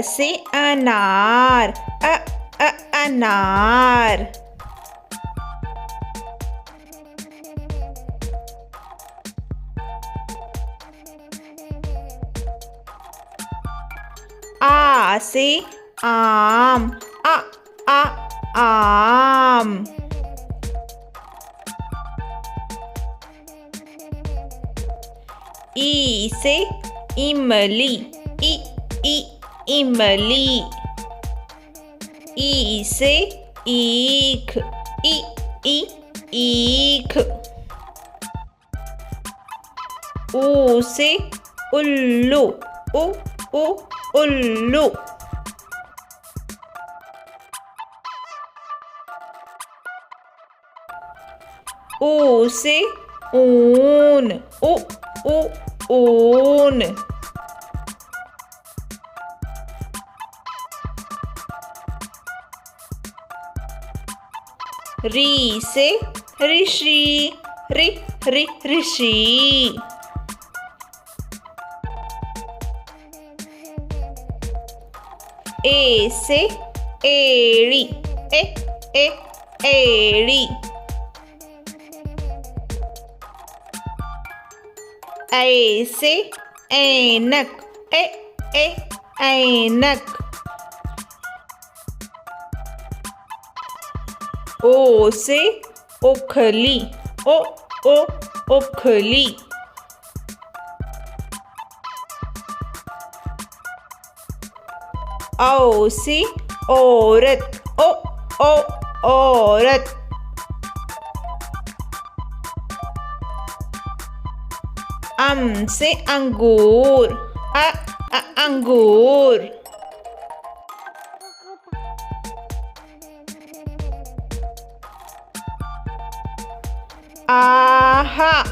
से अनार, अनार। आ से आम, आम। ई से इमली, इमली। ई से ईख, ईख। ऊ से उल्लू, उल्लू। ऊ से ऊन, ऊन। री से ऋषि, ऋषि। ए से एड़ी, एड़ी। ऐ से ऐनक, ऐनक। ओ से ओखली, ओखली। औ से औरत, औरत। अम से अंगूर, अंगूर। आहा।